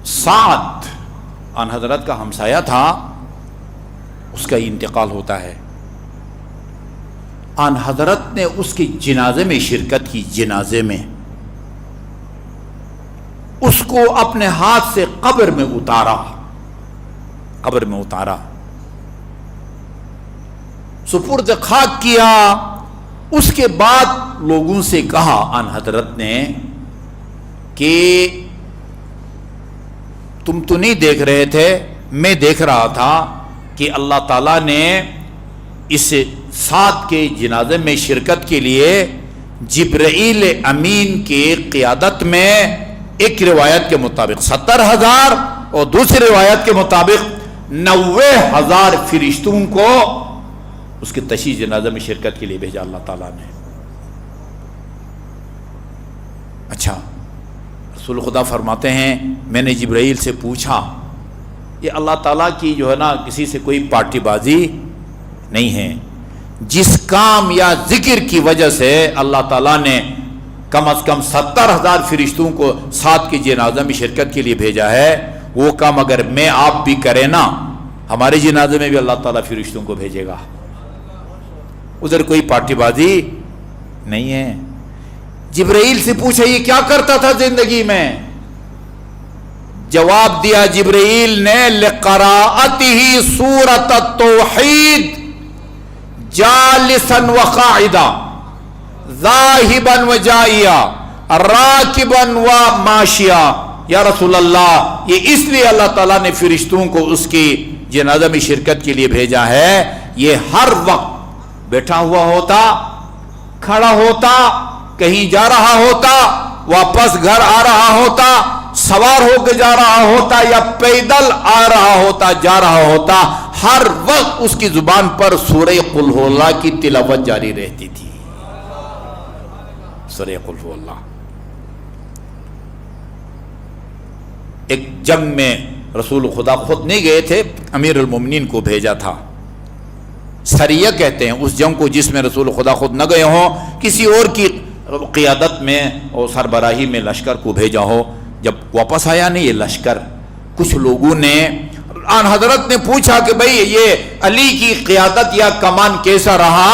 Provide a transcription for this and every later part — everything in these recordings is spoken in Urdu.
سعد آن حضرت کا ہمسایہ تھا، اس کا انتقال ہوتا ہے. آن حضرت نے اس کے جنازے میں شرکت کی. جنازے میں اس کو اپنے ہاتھ سے قبر میں اتارا. سپرد خاک کیا. اس کے بعد لوگوں سے کہا آن حضرت نے کہ تم تو نہیں دیکھ رہے تھے، میں دیکھ رہا تھا کہ اللہ تعالیٰ نے اس سعد کے جنازے میں شرکت کے لیے جبرائیل امین کی قیادت میں ایک روایت کے مطابق 70,000 اور دوسری روایت کے مطابق 90,000 فرشتوں کو اس کے تشییع جنازہ میں شرکت کے لیے بھیجا اللہ تعالیٰ نے. اچھا، رسول خدا فرماتے ہیں میں نے جبرائیل سے پوچھا، یہ اللہ تعالیٰ کی جو ہے نا کسی سے کوئی پارٹی بازی نہیں ہے. جس کام یا ذکر کی وجہ سے اللہ تعالیٰ نے کم از کم 70,000 فرشتوں کو سعد کی جنازہ میں شرکت کے لیے بھیجا ہے، وہ کام اگر میں آپ بھی کریں نا، ہمارے جنازے میں بھی اللہ تعالیٰ فرشتوں کو بھیجے گا. ادھر کوئی پارٹی بازی نہیں ہے. جبرائیل سے پوچھا یہ کیا کرتا تھا زندگی میں؟ جواب دیا جبرائیل نے لقراءتہ سورۃ التوحید جالسا وقاعدا ذاہبا وجائیا راکبا وماشیا. یا رسول اللہ، یہ اس لیے اللہ تعالیٰ نے فرشتوں کو اس کی جنازہ میں شرکت کے لیے بھیجا ہے، یہ ہر وقت بیٹھا ہوا ہوتا، کھڑا ہوتا، کہیں جا رہا ہوتا، واپس گھر آ رہا ہوتا، سوار ہو کے جا رہا ہوتا یا پیدل آ رہا ہوتا، جا رہا ہوتا، ہر وقت اس کی زبان پر سورہ قل ہو اللہ کی تلاوت جاری رہتی تھی. سورہ قل ہو اللہ. ایک جنگ میں رسول خدا خود نہیں گئے تھے، امیر المومنین کو بھیجا تھا. سریہ کہتے ہیں اس جنگ کو جس میں رسول خدا خود نہ گئے ہوں، کسی اور کی قیادت میں اور سربراہی میں لشکر کو بھیجا ہو. جب واپس آیا نہیں یہ لشکر، کچھ لوگوں نے آن حضرت نے پوچھا کہ بھئی یہ علی کی قیادت یا کمان کیسا رہا؟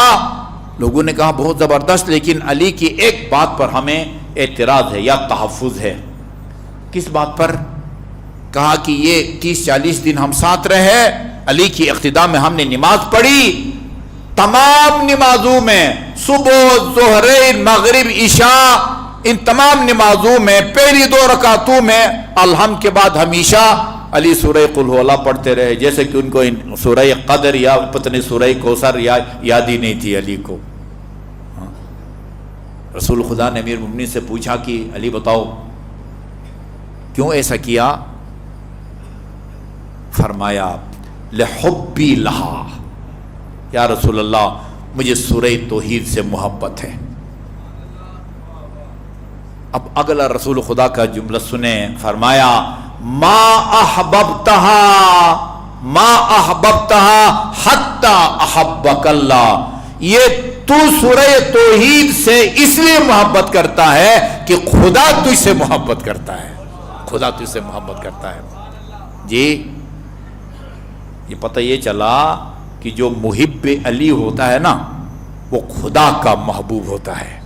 لوگوں نے کہا بہت زبردست، لیکن علی کی ایک بات پر ہمیں اعتراض ہے یا تحفظ ہے. کس بات پر؟ کہا کہ یہ 30-40 دن ہم ساتھ رہے، علی کی اقتداء میں ہم نے نماز پڑھی، تمام نمازوں میں صبح، ظہر، مغرب، عشاء، ان تمام نمازوں میں پہلی 2 رکعتوں میں الحمد کے بعد ہمیشہ علی سورہ قل ہو اللہ پڑھتے رہے، جیسے کہ ان کو سورہ قدر یا پتہ سورہ کوثر یاد ہی نہیں تھی علی کو. رسول خدا نے امیر المومنین سے پوچھا کہ علی بتاؤ کیوں ایسا کیا؟ فرمایا لحبی لہا، یا رسول اللہ مجھے سورہ توحید سے محبت ہے. اب اگلا رسول خدا کا جملہ سنیں، فرمایا ما احببتہا حتی احبک اللہ. یہ تو سورہ توحید سے اس لیے محبت کرتا ہے کہ خدا تجھ سے محبت کرتا ہے، خدا تجھ سے محبت کرتا ہے. جی یہ پتہ یہ چلا کہ جو محب علی ہوتا ہے نا وہ خدا کا محبوب ہوتا ہے.